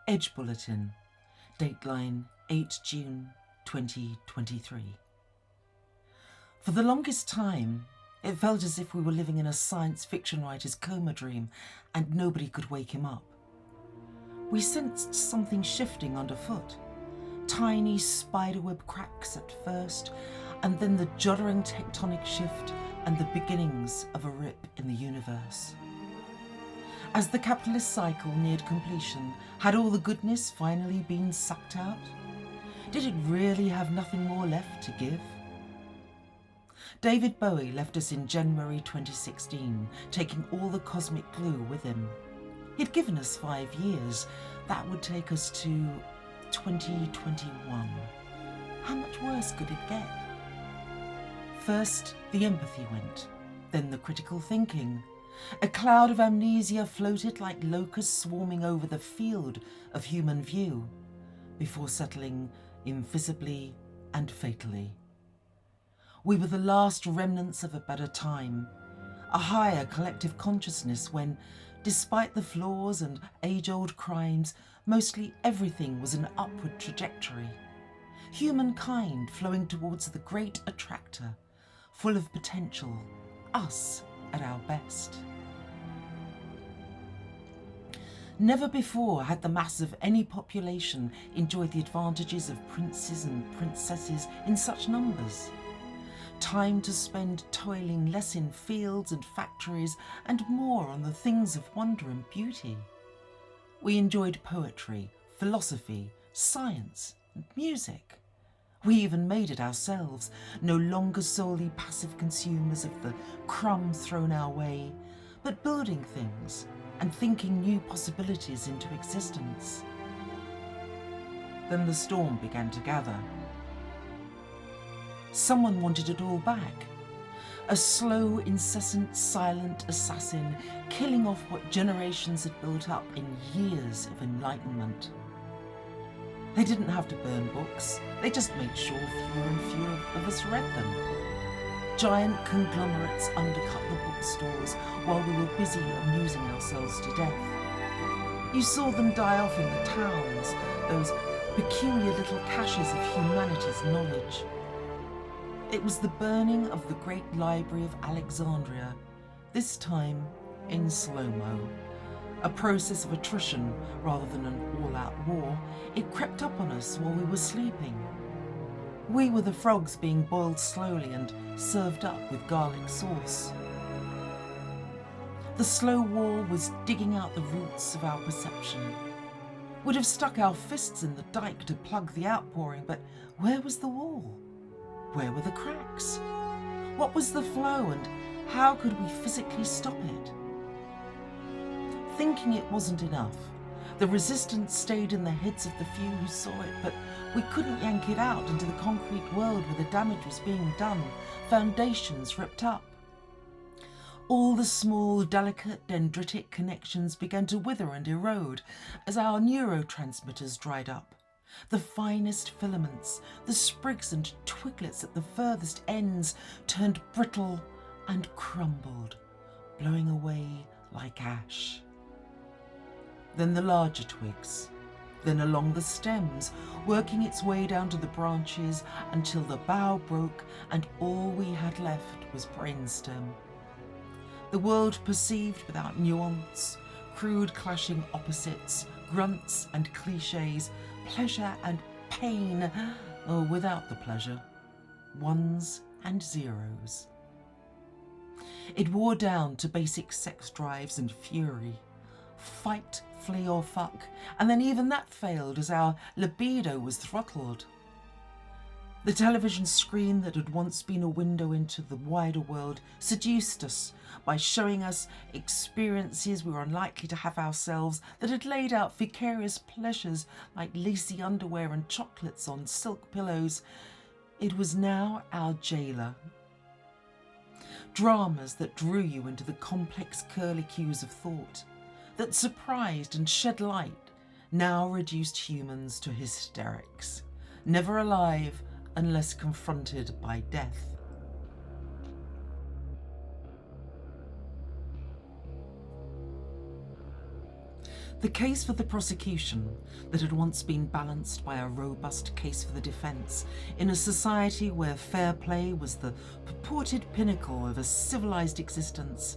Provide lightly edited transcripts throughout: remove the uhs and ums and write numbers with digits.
Edge Bulletin, dateline 8 June 2023. For the longest time, it felt as if we were living in a science fiction writer's coma dream and nobody could wake him up. We sensed something shifting underfoot. Tiny spiderweb cracks at first, and then the juddering tectonic shift and the beginnings of a rip in the universe. As the capitalist cycle neared completion, had all the goodness finally been sucked out? Did it really have nothing more left to give? David Bowie left us in January 2016, taking all the cosmic glue with him. He'd given us 5 years. That would take us to 2021. How much worse could it get? First, the empathy went, then the critical thinking. A cloud of amnesia floated like locusts swarming over the field of human view, before settling invisibly and fatally. We were the last remnants of a better time, a higher collective consciousness when, despite the flaws and age-old crimes, mostly everything was an upward trajectory. Humankind flowing towards the great attractor, full of potential, us at our best. Never before had the mass of any population enjoyed the advantages of princes and princesses in such numbers. Time to spend toiling less in fields and factories and more on the things of wonder and beauty. We enjoyed poetry, philosophy, science, and music. We even made it ourselves, no longer solely passive consumers of the crumbs thrown our way, but building things and thinking new possibilities into existence. Then the storm began to gather. Someone wanted it all back. A slow, incessant, silent assassin, killing off what generations had built up in years of enlightenment. They didn't have to burn books, they just made sure fewer and fewer of us read them. Giant conglomerates undercut the bookstores while we were busy amusing ourselves to death. You saw them die off in the towns, those peculiar little caches of humanity's knowledge. It was the burning of the great library of Alexandria, this time in slow-mo. A process of attrition rather than an all-out war. It crept up on us while we were sleeping. We were the frogs being boiled slowly and served up with garlic sauce. The slow war was digging out the roots of our perception. We'd have stuck our fists in the dike to plug the outpouring, but where was the wall? Where were the cracks? What was the flow, and how could we physically stop it? Thinking it wasn't enough, the resistance stayed in the heads of the few who saw it, but we couldn't yank it out into the concrete world where the damage was being done, foundations ripped up. All the small, delicate, dendritic connections began to wither and erode as our neurotransmitters dried up. The finest filaments, the sprigs and twiglets at the furthest ends turned brittle and crumbled, blowing away like ash. Then the larger twigs, then along the stems, working its way down to the branches until the bough broke and all we had left was brainstem. The world perceived without nuance, crude clashing opposites, grunts and cliches, pleasure and pain, or without the pleasure, ones and zeros. It wore down to basic sex drives and fury. Fight, flee or fuck, and then even that failed as our libido was throttled. The television screen that had once been a window into the wider world seduced us by showing us experiences we were unlikely to have ourselves, that had laid out vicarious pleasures like lacy underwear and chocolates on silk pillows. It was now our jailer. Dramas that drew you into the complex curlicues of thought, that surprised and shed light, now reduced humans to hysterics, never alive unless confronted by death. The case for the prosecution, that had once been balanced by a robust case for the defence, in a society where fair play was the purported pinnacle of a civilised existence,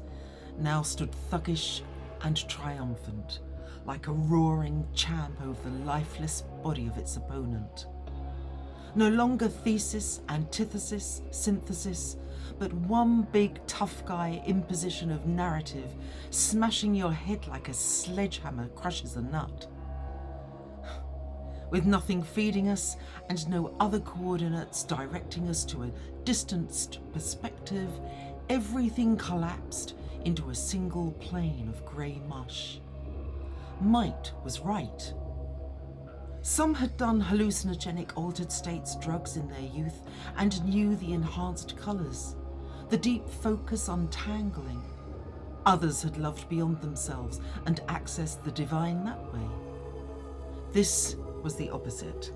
now stood thuggish and triumphant, like a roaring champ over the lifeless body of its opponent. No longer thesis, antithesis, synthesis, but one big tough guy imposition of narrative, smashing your head like a sledgehammer crushes a nut. With nothing feeding us and no other coordinates directing us to a distanced perspective, everything collapsed into a single plane of grey mush. Might was right. Some had done hallucinogenic altered states drugs in their youth and knew the enhanced colours, the deep focus untangling. Others had loved beyond themselves and accessed the divine that way. This was the opposite.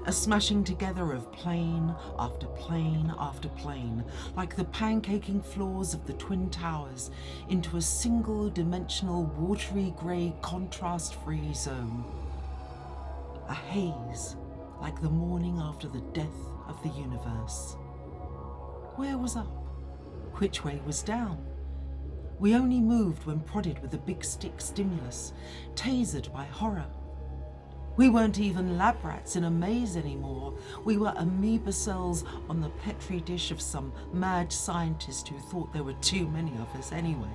A smashing together of plane after plane after plane, like the pancaking floors of the Twin Towers, into a single-dimensional watery grey contrast-free zone. A haze, like the morning after the death of the universe. Where was up? Which way was down? We only moved when prodded with a big stick stimulus, tasered by horror. We weren't even lab rats in a maze anymore. We were amoeba cells on the petri dish of some mad scientist who thought there were too many of us anyway.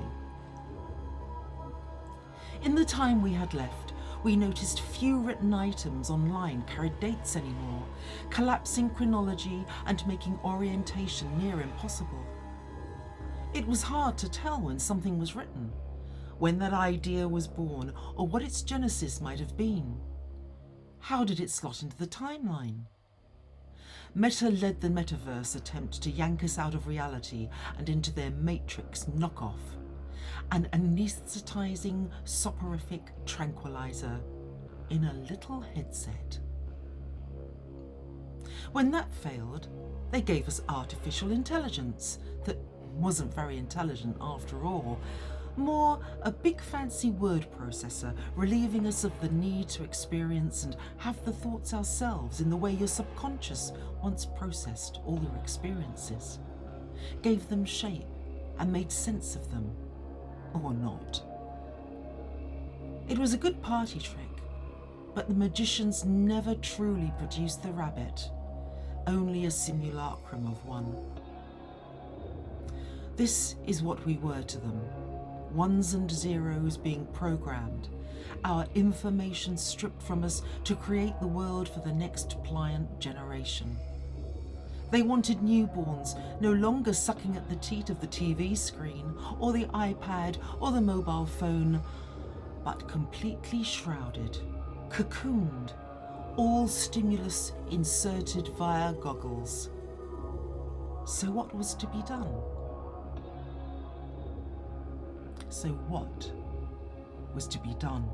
In the time we had left, we noticed few written items online carried dates anymore, collapsing chronology and making orientation near impossible. It was hard to tell when something was written, when that idea was born, or what its genesis might have been. How did it slot into the timeline? Meta led the metaverse attempt to yank us out of reality and into their matrix knockoff, an anaesthetising, soporific tranquilizer in a little headset. When that failed, they gave us artificial intelligence that wasn't very intelligent after all. More a big fancy word processor, relieving us of the need to experience and have the thoughts ourselves in the way your subconscious once processed all your experiences, gave them shape and made sense of them, or not. It was a good party trick, but the magicians never truly produced the rabbit, only a simulacrum of one. This is what we were to them. Ones and zeros being programmed, our information stripped from us to create the world for the next pliant generation. They wanted newborns no longer sucking at the teat of the TV screen or the iPad or the mobile phone, but completely shrouded, cocooned, all stimulus inserted via goggles. So what was to be done? So what was to be done?